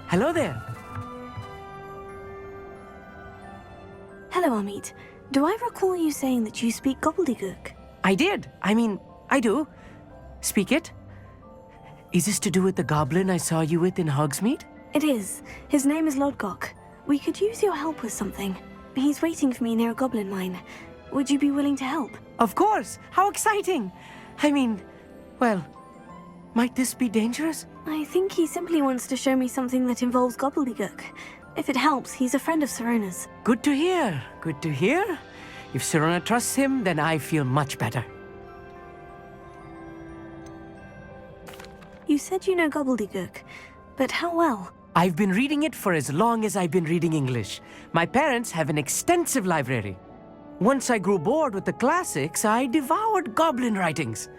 Hello there. Hello, Amit. Do I recall you saying that you speak Gobbledegook? I did. I do. Speak it. Is this to do with the goblin I saw you with in Hogsmeade? It is. His name is Lodgok. We could use your help with something. He's waiting for me near a goblin mine. Would you be willing to help? Of course. How exciting. Well, might this be dangerous? I think he simply wants to show me something that involves Gobbledegook. If it helps, he's a friend of Sirona's. Good to hear. Good to hear. If Sirona trusts him, then I feel much better. You said you know Gobbledegook, but how well? I've been reading it for as long as I've been reading English. My parents have an extensive library. Once I grew bored with the classics, I devoured goblin writings.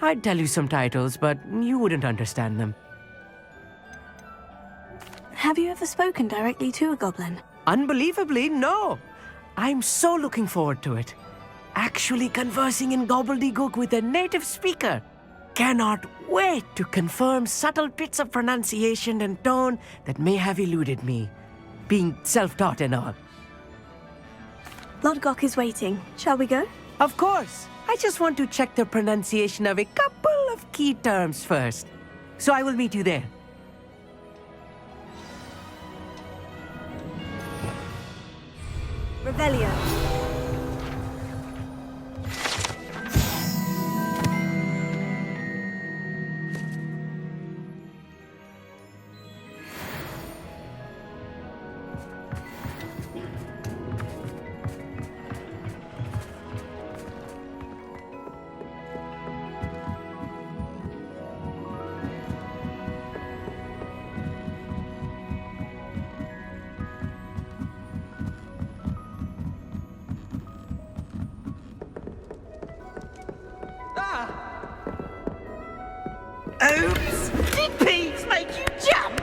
I'd tell you some titles, but you wouldn't understand them. Have you ever spoken directly to a goblin? Unbelievably, no. I'm so looking forward to it. Actually conversing in Gobbledegook with a native speaker. Cannot wait to confirm subtle bits of pronunciation and tone that may have eluded me, being self-taught and all. Lodgok is waiting. Shall we go? Of course. I just want to check the pronunciation of a couple of key terms first. So I will meet you there. Revelio. Oops! Did peas make you jump?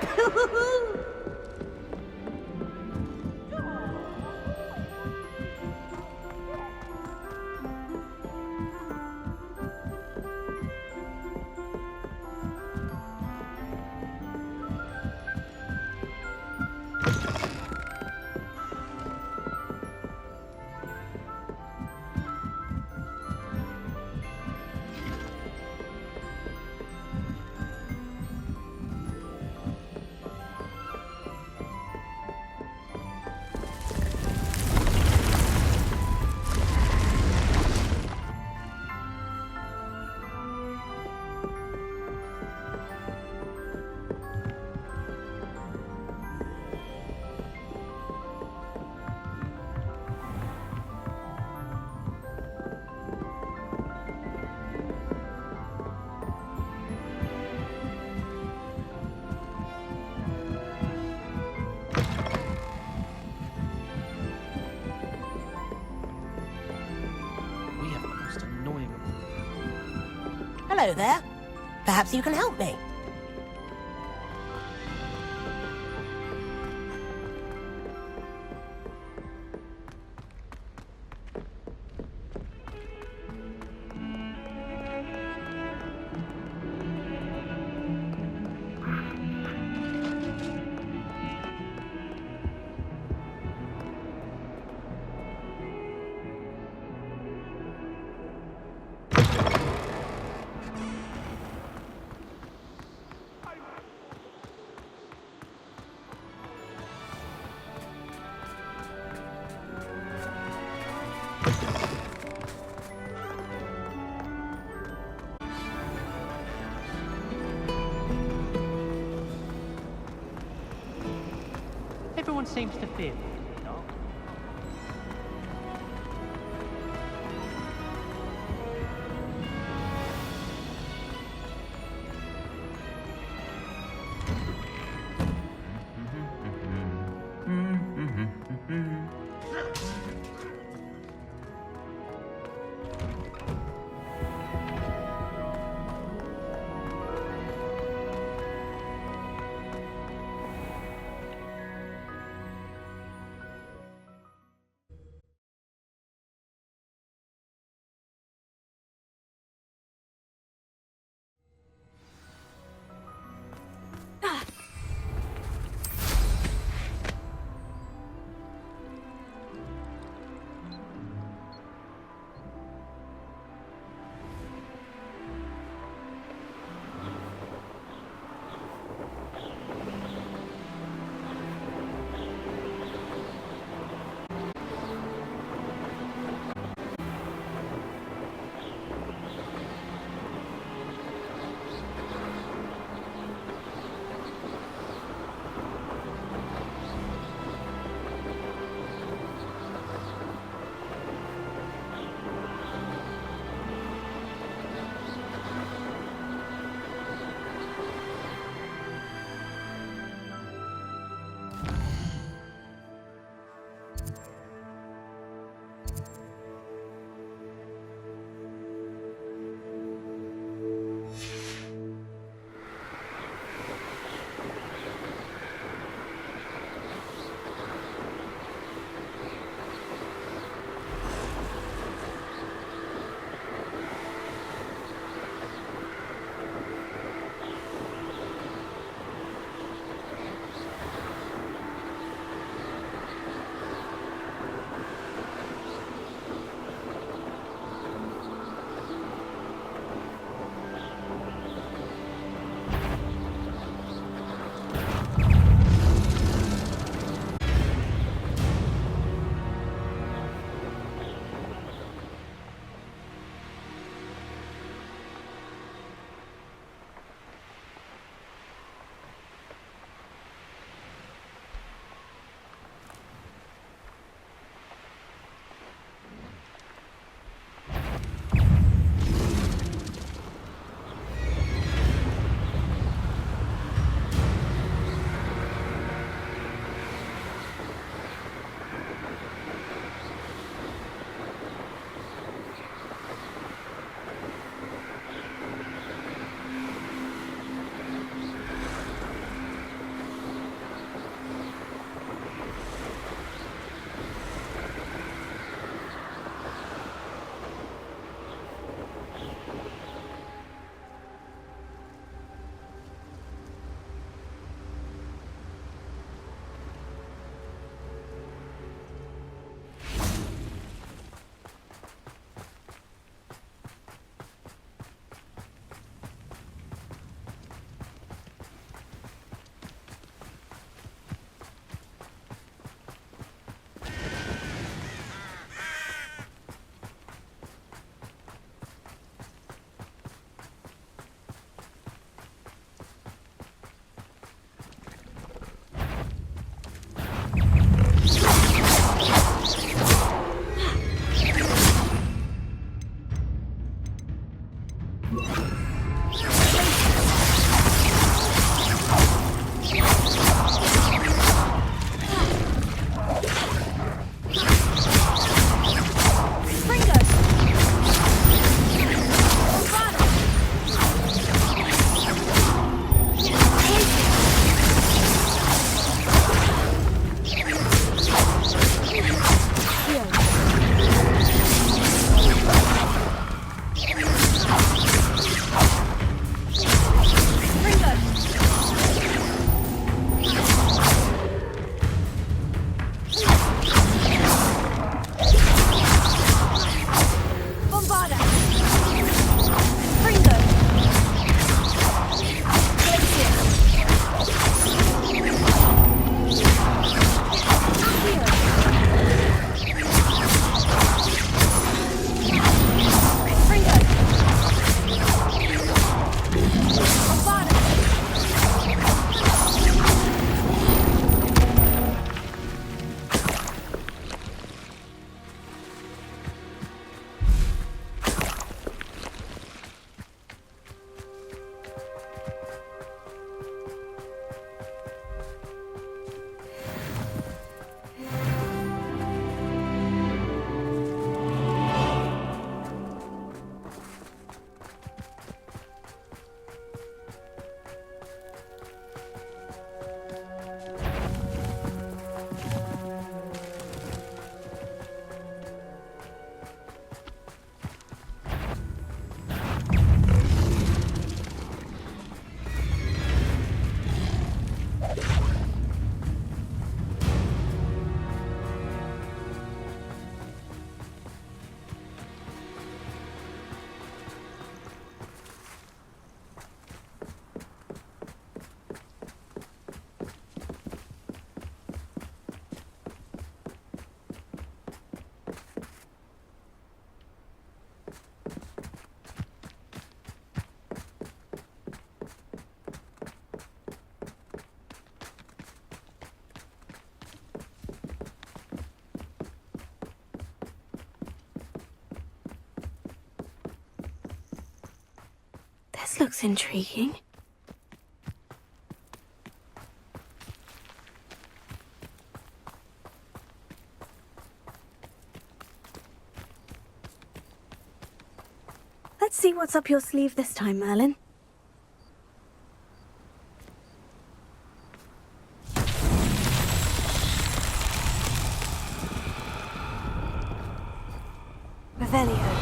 Hello there. Perhaps you can help me. Everyone seems to fear me. This looks intriguing. Let's see what's up your sleeve this time, Merlin. Revelio.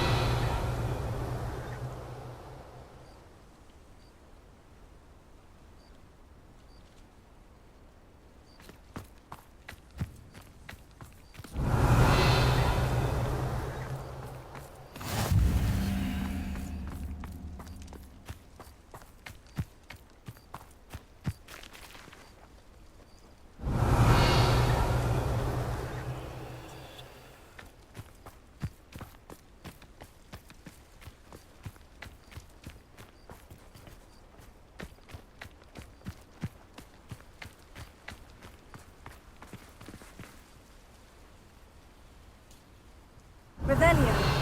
Revelio.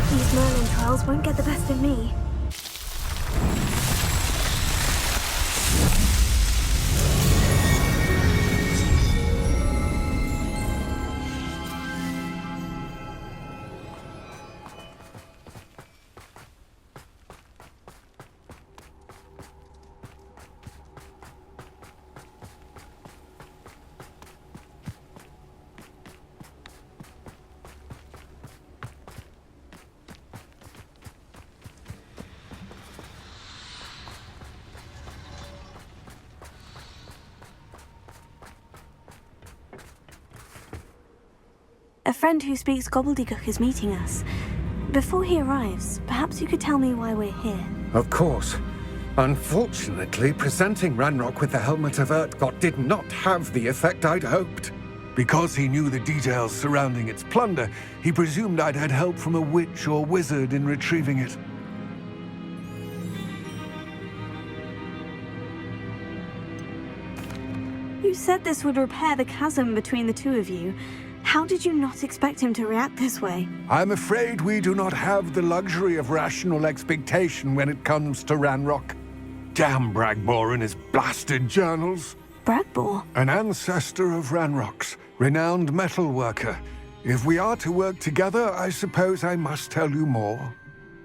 These Merlin trials won't get the best of me. A friend who speaks Gobbledegook is meeting us. Before he arrives, perhaps you could tell me why we're here. Of course. Unfortunately, presenting Ranrock with the Helmet of Urtkot did not have the effect I'd hoped. Because he knew the details surrounding its plunder, he presumed I'd had help from a witch or wizard in retrieving it. You said this would repair the chasm between the two of you. How did you not expect him to react this way? I'm afraid we do not have the luxury of rational expectation when it comes to Ranrock. Damn Bragbor and his blasted journals. Bragbor? An ancestor of Ranrock's, renowned metal worker. If we are to work together, I suppose I must tell you more.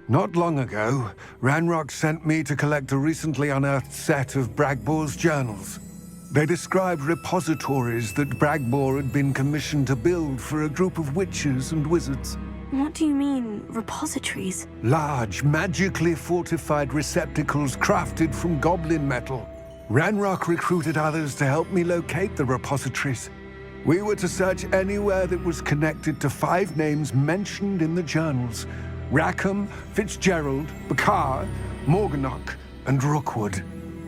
Not long ago, Ranrock sent me to collect a recently unearthed set of Bragbor's journals. They described repositories that Bragbor had been commissioned to build for a group of witches and wizards. What do you mean, repositories? Large, magically fortified receptacles crafted from goblin metal. Ranrock recruited others to help me locate the repositories. We were to search anywhere that was connected to 5 names mentioned in the journals: Rackham, Fitzgerald, Bakar, Morganach, and Rookwood.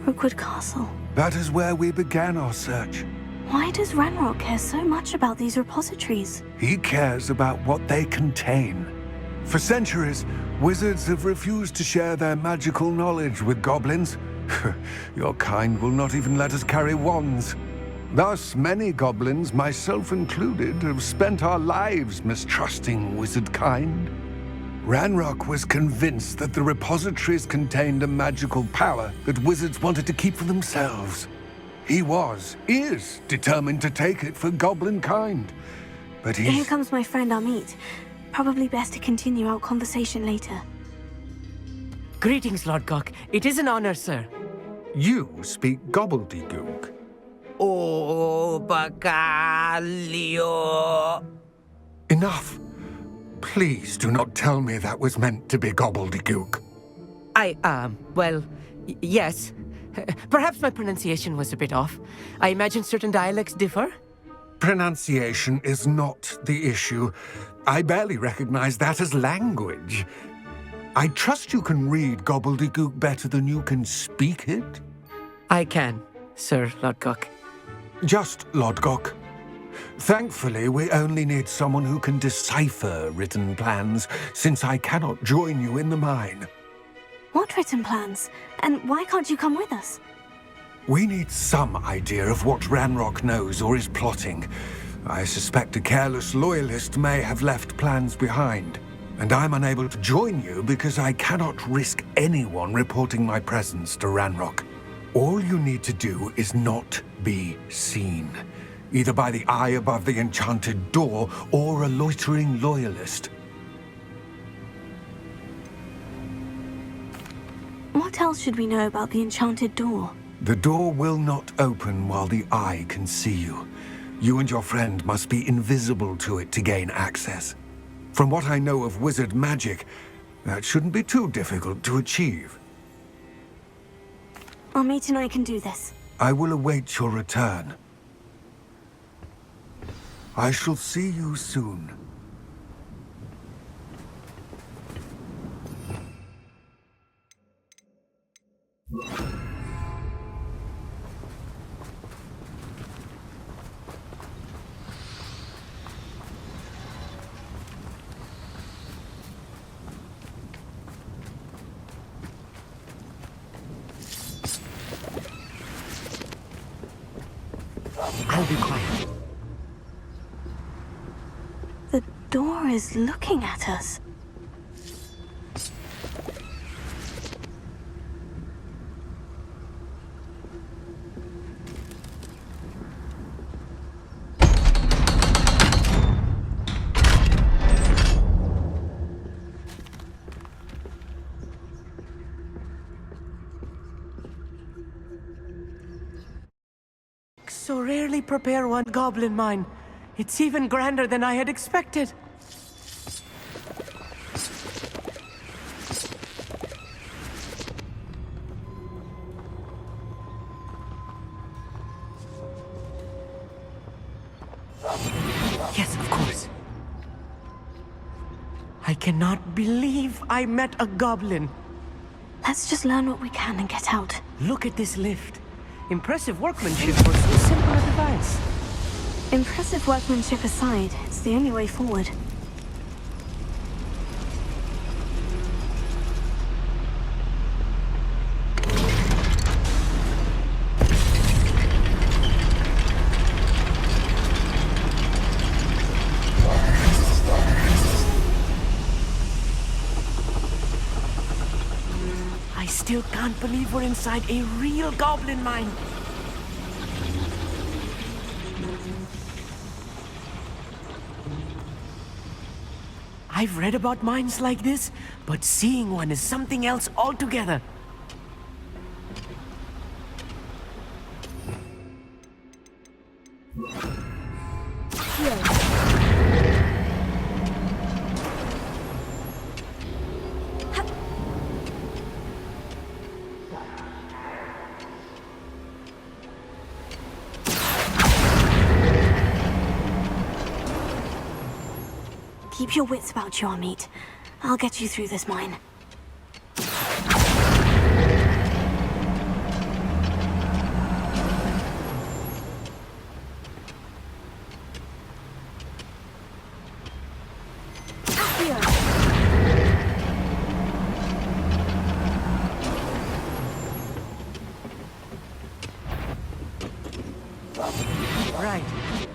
Rookwood Castle. That is where we began our search. Why does Ranrock care so much about these repositories? He cares about what they contain. For centuries, wizards have refused to share their magical knowledge with goblins. Your kind will not even let us carry wands. Thus, many goblins, myself included, have spent our lives mistrusting wizard kind. Ranrock was convinced that the repositories contained a magical power that wizards wanted to keep for themselves. He is determined to take it for goblin kind. But Here he's... comes my friend Amit. Probably best to continue our conversation later. Greetings, Lord Cock. It is an honor, sir. You speak Gobbledegook. Oh, Bacalio. Enough. Please do not tell me that was meant to be Gobbledegook. Well, yes. Perhaps my pronunciation was a bit off. I imagine certain dialects differ. Pronunciation is not the issue. I barely recognize that as language. I trust you can read Gobbledegook better than you can speak it? I can, Sir Lodgok. Just Lodgok. Thankfully, we only need someone who can decipher written plans, since I cannot join you in the mine. What written plans? And why can't you come with us? We need some idea of what Ranrock knows or is plotting. I suspect a careless loyalist may have left plans behind. And I'm unable to join you because I cannot risk anyone reporting my presence to Ranrock. All you need to do is not be seen, either by the eye above the enchanted door or a loitering loyalist. What else should we know about the enchanted door? The door will not open while the eye can see you. You and your friend must be invisible to it to gain access. From what I know of wizard magic, that shouldn't be too difficult to achieve. Amit and I can do this. I will await your return. I shall see you soon. I'll be quiet. The door is looking at us. So rarely prepare one goblin mine. It's even grander than I had expected. Yes, of course. I cannot believe I met a goblin. Let's just learn what we can and get out. Look at this lift. Impressive workmanship for so simple a device. Impressive workmanship aside, it's the only way forward. I still can't believe we're inside a real goblin mine. I've read about mines like this, but seeing one is something else altogether. Keep your wits about you, Amit. I'll get you through this mine.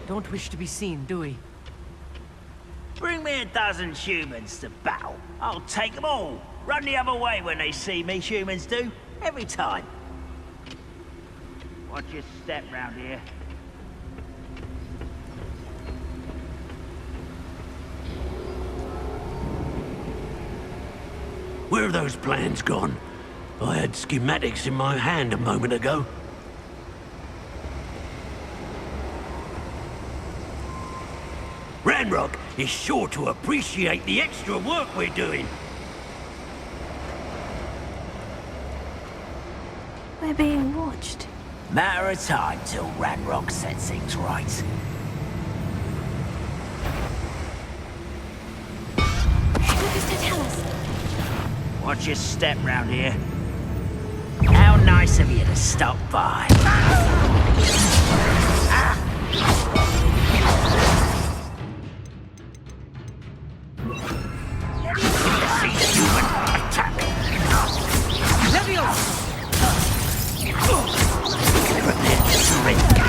Don't wish to be seen, do we? Bring me a dozen humans to battle. I'll take them all. Run the other way when they see me, humans do. Every time. Watch your step round here. Where have those plans gone? I had schematics in my hand a moment ago. Ranrock is sure to appreciate the extra work we're doing. We're being watched. Matter of time till Ranrock sets things right. What is to tell us? Watch your step round here. How nice of you to stop by. Human attack. Leviosa! Prepare to surrender.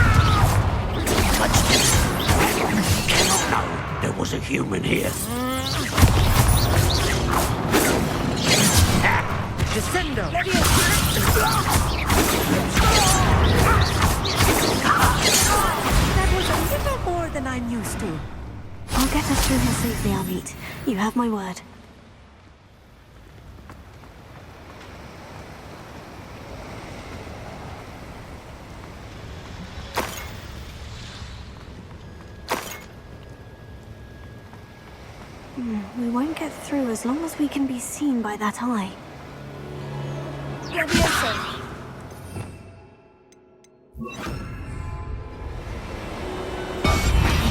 Touched it. Cannot know there was a human here. Descendo! That was a little more than I'm used to. I'll get us through here safely, Amit. You have my word. We won't get through as long as we can be seen by that eye.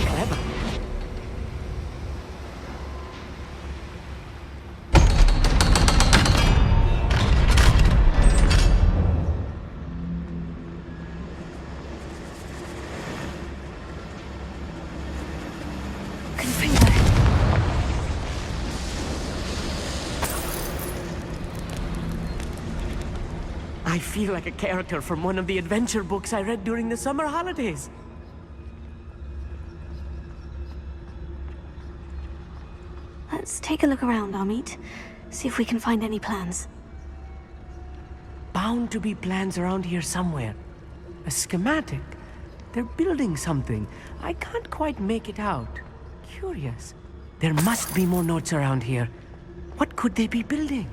Clever. I feel like a character from one of the adventure books I read during the summer holidays. Let's take a look around, Amit. See if we can find any plans. Bound to be plans around here somewhere. A schematic. They're building something. I can't quite make it out. Curious. There must be more notes around here. What could they be building?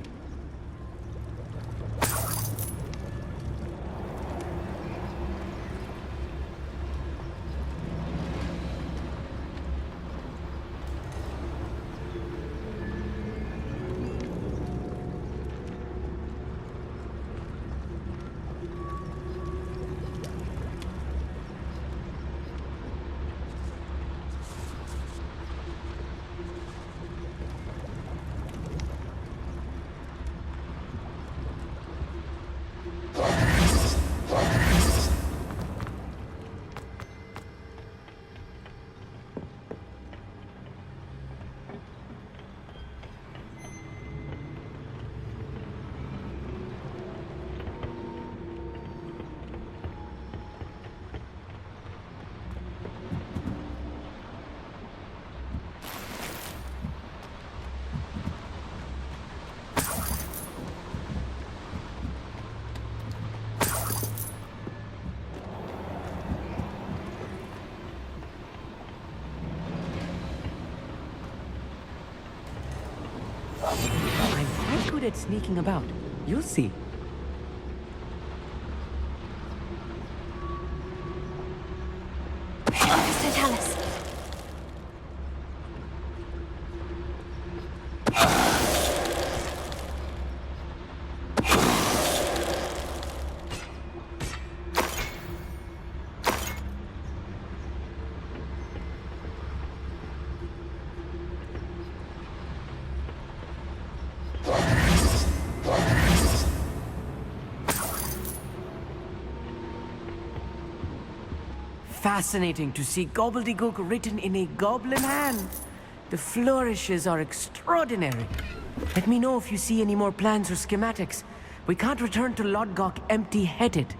I'm quite good at sneaking about. You'll see. Mr. Talus. Fascinating to see Gobbledegook written in a goblin hand. The flourishes are extraordinary. Let me know if you see any more plans or schematics. We can't return to Lodgok empty-headed.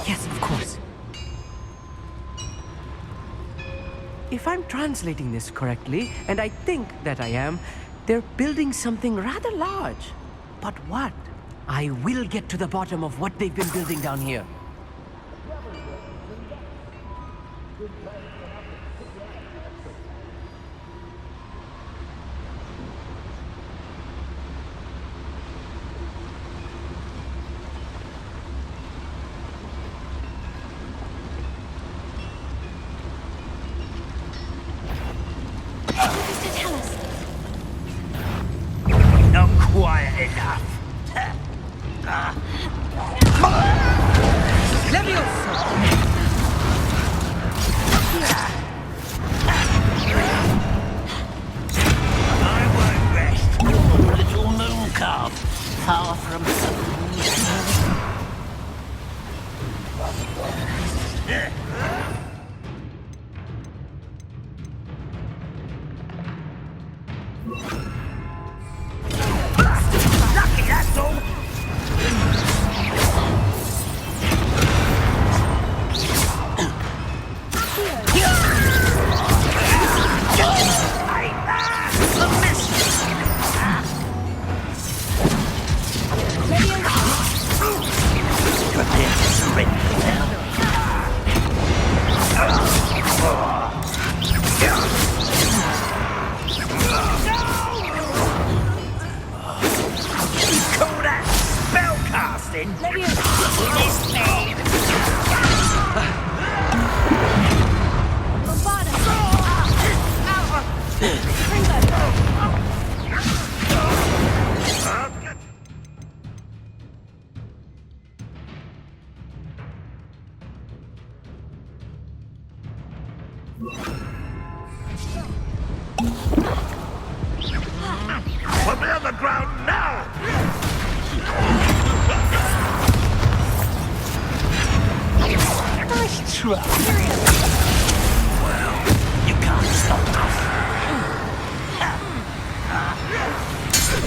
Yes, of course. If I'm translating this correctly, and I think that I am, they're building something rather large. But what? I will get to the bottom of what they've been building down here. Not quiet enough. I won't rest. Little moon calf, far from Lucky, that's all. prepare to surrender. Call that spell casting? This thing. Put me on the ground now! Nice try. Well, you can't stop us.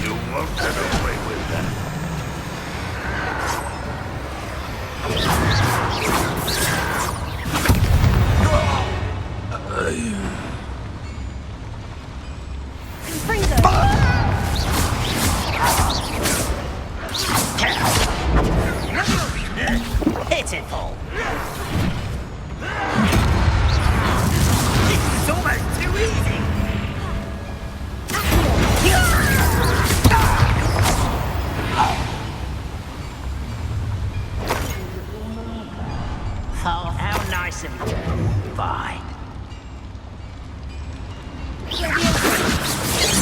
You won't get away with that. Pitiful. This is almost too easy. How nice of you. Bye.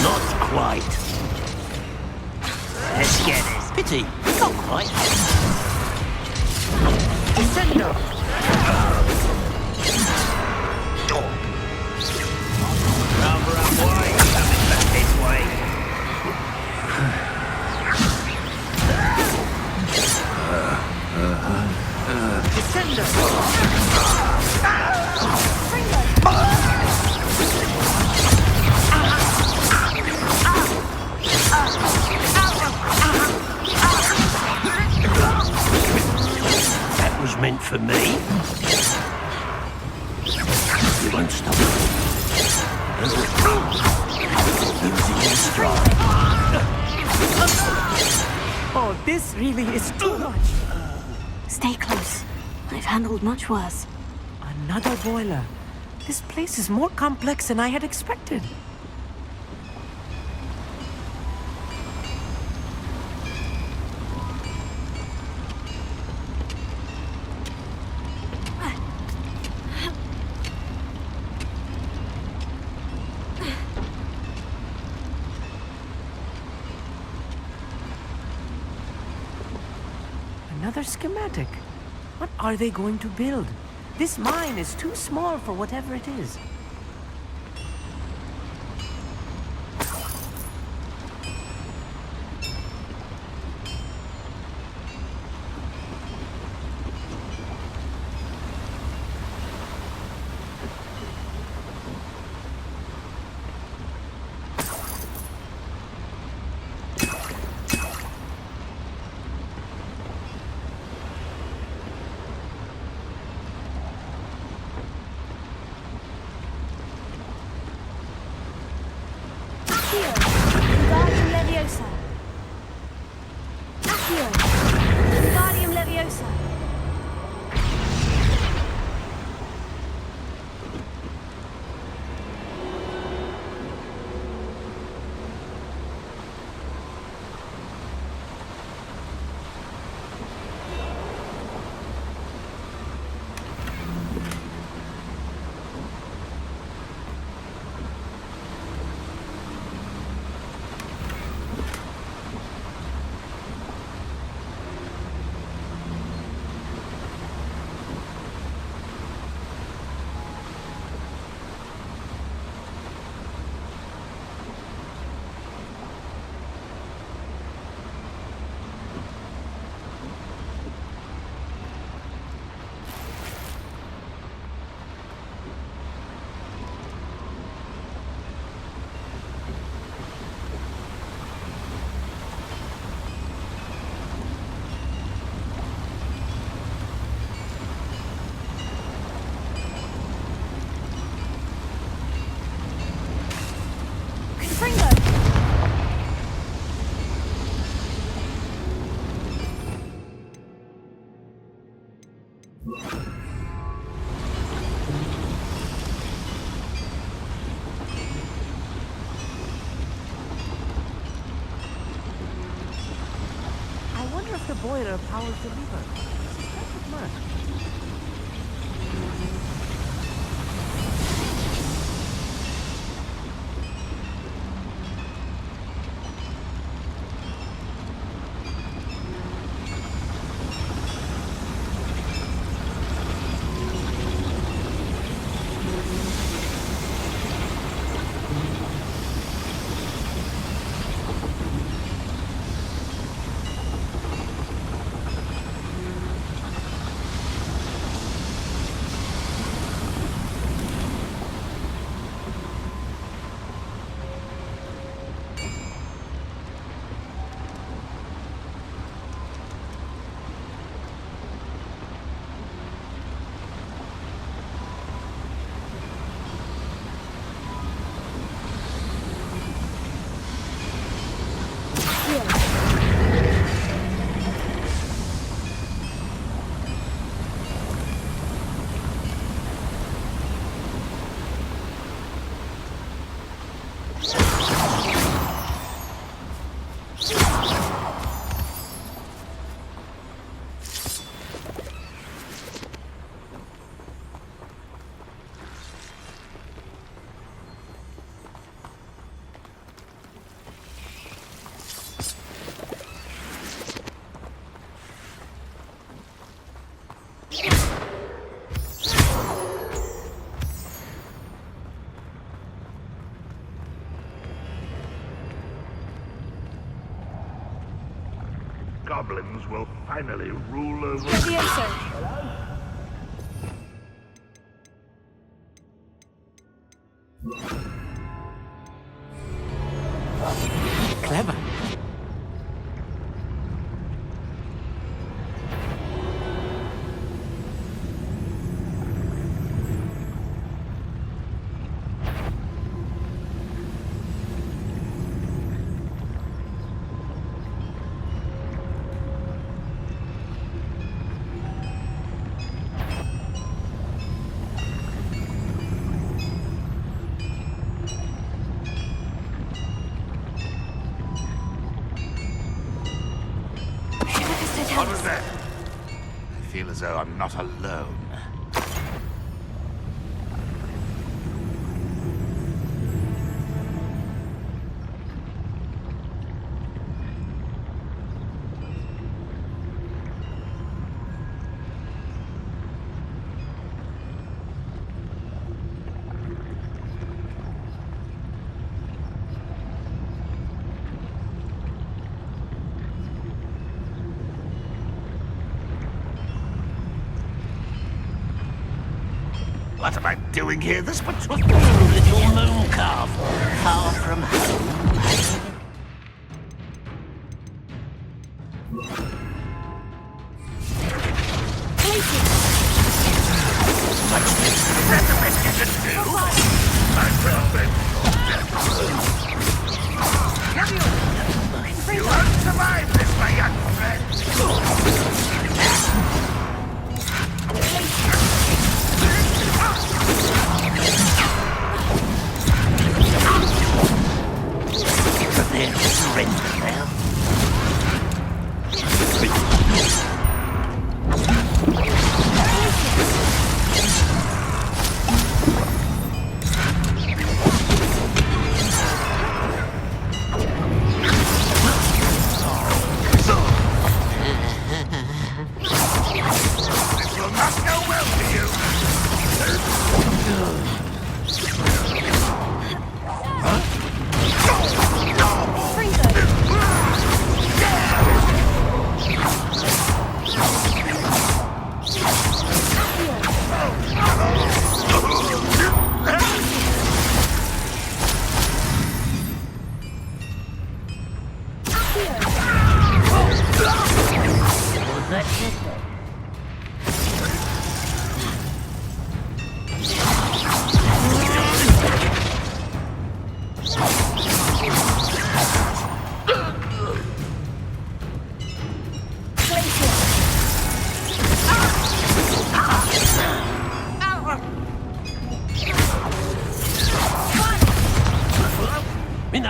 Not quite. Let's get this. Pity. Not quite. Descendo! Rather unwise coming back this way. Descendo! That was meant for me. You won't stop. Losing your stride. Oh, this really is too much. Stay close. I've handled much worse. Another boiler. This place is more complex than I had expected. Another schematic. What are they going to build? This mine is too small for whatever it is. I wonder if the boiler powers the lever. I suspect it must. Goblins will finally rule over... Yes, sir. Clever. What was that? I feel as though I'm not alone. What am I doing here? This patrol... Little moon calf, far from home. You won't survive this, my young friend! Prepare to surrender now.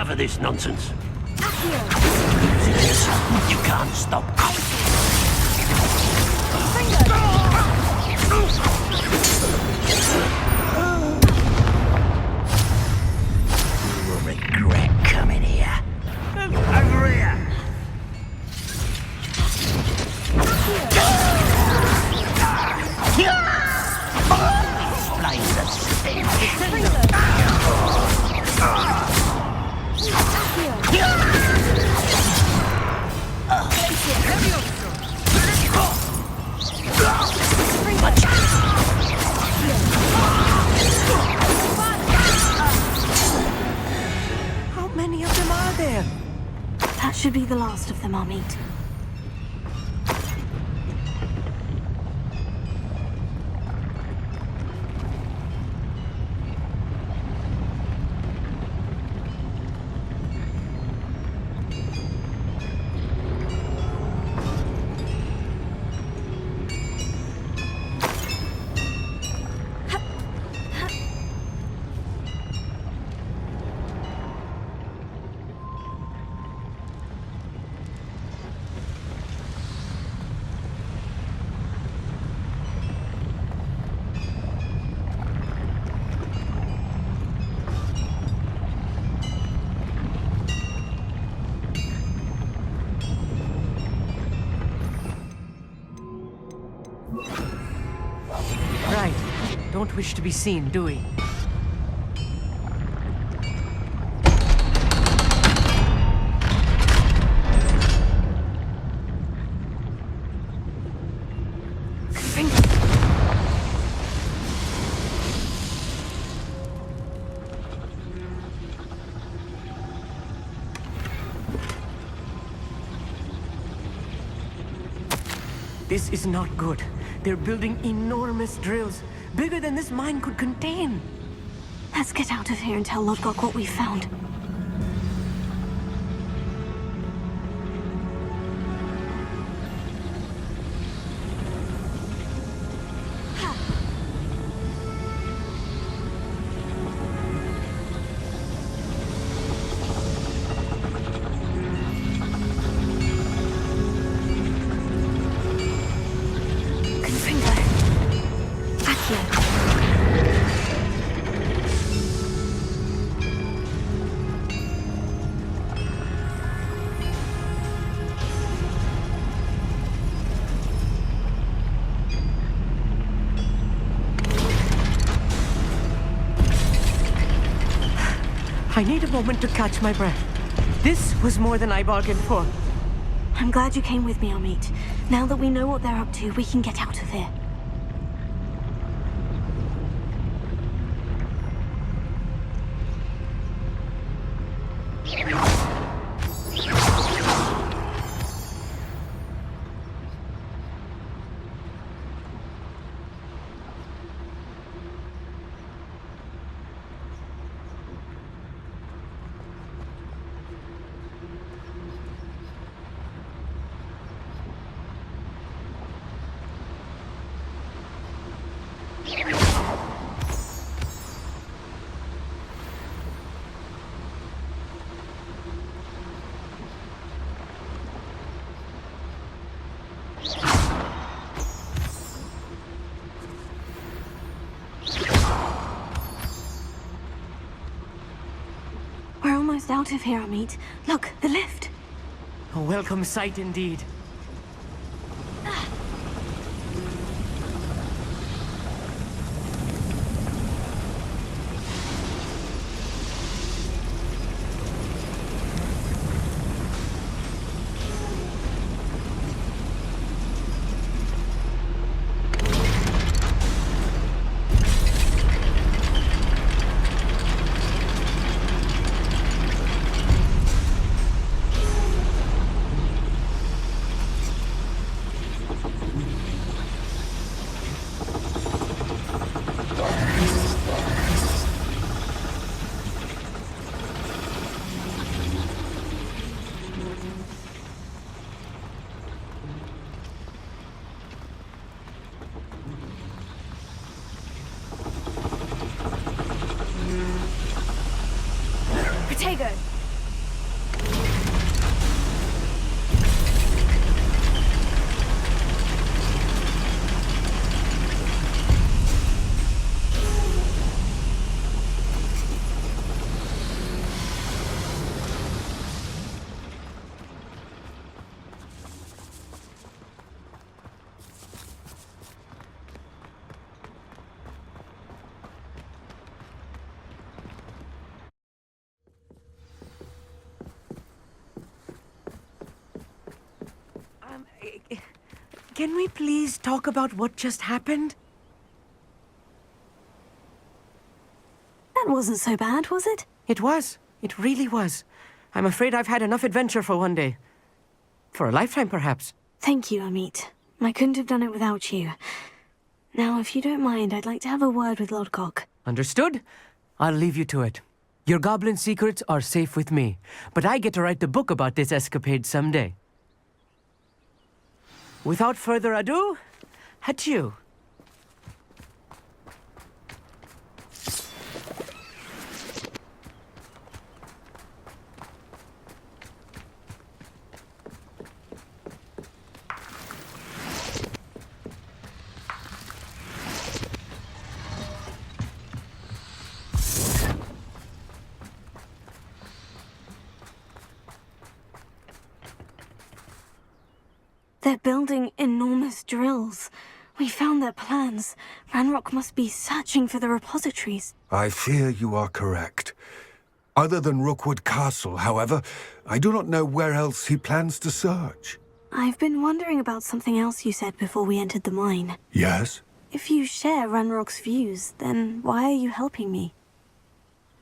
enough of this nonsense. Accio! Serious? You can't stop. You will regret coming here. Over here! Blaze of stench. How many of them are there? That should be the last of them, Amit. Right. Don't wish to be seen, do we? This is not good. They're building enormous drills, bigger than this mine could contain. Let's get out of here and tell Lodgok what we found. I need a moment to catch my breath. This was more than I bargained for. I'm glad you came with me, Amit. Now that we know what they're up to, we can get out of here. We're almost out of here, Amit. Look, the lift. A welcome sight indeed. Protego, Can we please talk about what just happened? That wasn't so bad, was it? It was. It really was. I'm afraid I've had enough adventure for one day. For a lifetime, perhaps. Thank you, Amit. I couldn't have done it without you. Now, if you don't mind, I'd like to have a word with Lodgok. Understood? I'll leave you to it. Your goblin secrets are safe with me, but I get to write the book about this escapade someday. Without further ado, adieu. They're building enormous drills. We found their plans. Ranrock must be searching for the repositories. I fear you are correct. Other than Rookwood Castle, however, I do not know where else he plans to search. I've been wondering about something else you said before we entered the mine. Yes? If you share Ranrock's views, then why are you helping me?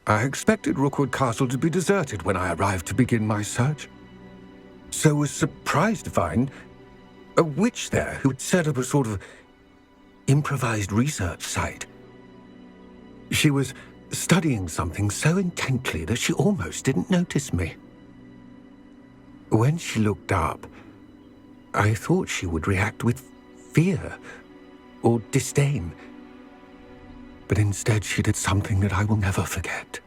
I expected Rookwood Castle to be deserted when I arrived to begin my search. So was surprised to find a witch there who had set up a sort of improvised research site. She was studying something so intently that she almost didn't notice me. When she looked up, I thought she would react with fear or disdain. But instead she did something that I will never forget.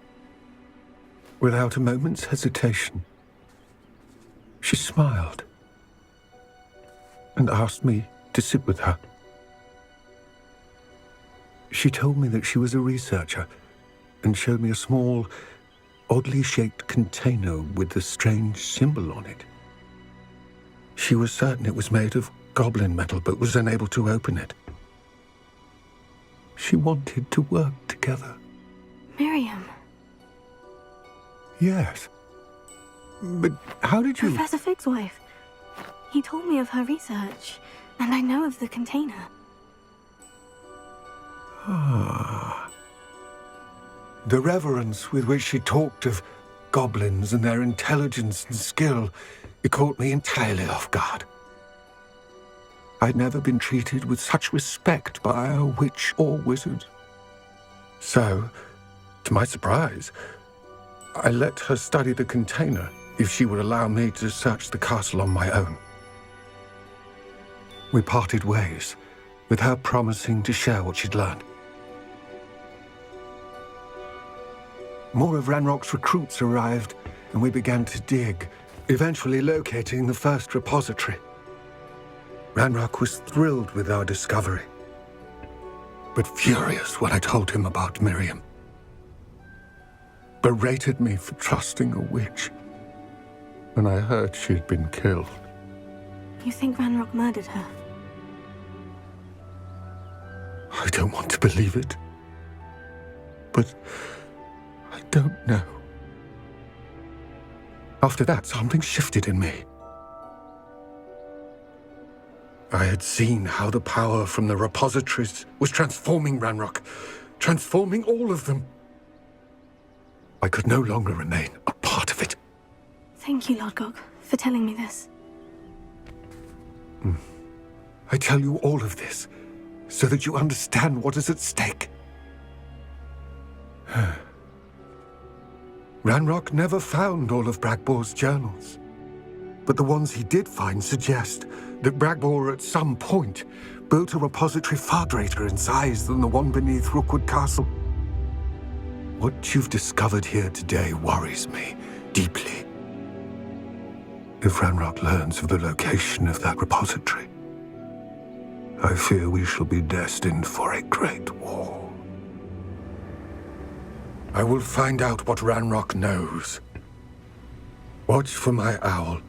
Without a moment's hesitation, she smiled and asked me to sit with her. She told me that she was a researcher and showed me a small, oddly shaped container with a strange symbol on it. She was certain it was made of goblin metal, but was unable to open it. She wanted to work together. Miriam. Yes. But how did you... Professor Fig's wife. He told me of her research, and I know of the container. Ah. The reverence with which she talked of goblins and their intelligence and skill, it caught me entirely off guard. I'd never been treated with such respect by a witch or wizard. So, to my surprise, I let her study the container if she would allow me to search the castle on my own. We parted ways, with her promising to share what she'd learned. More of Ranrock's recruits arrived, and we began to dig, eventually locating the first repository. Ranrock was thrilled with our discovery, but furious when I told him about Miriam. Berated me for trusting a witch when I heard she'd been killed. You think Ranrock murdered her? I don't want to believe it, but I don't know. After that, something shifted in me. I had seen how the power from the repositories was transforming Ranrock, transforming all of them. I could no longer remain a part of it. Thank you, Lodgok, for telling me this. I tell you all of this so that you understand what is at stake. Ranrock never found all of Bragbor's journals, but the ones he did find suggest that Bragbor at some point built a repository far greater in size than the one beneath Rookwood Castle. What you've discovered here today worries me deeply. If Ranrock learns of the location of that repository, I fear we shall be destined for a great war. I will find out what Ranrock knows. Watch for my owl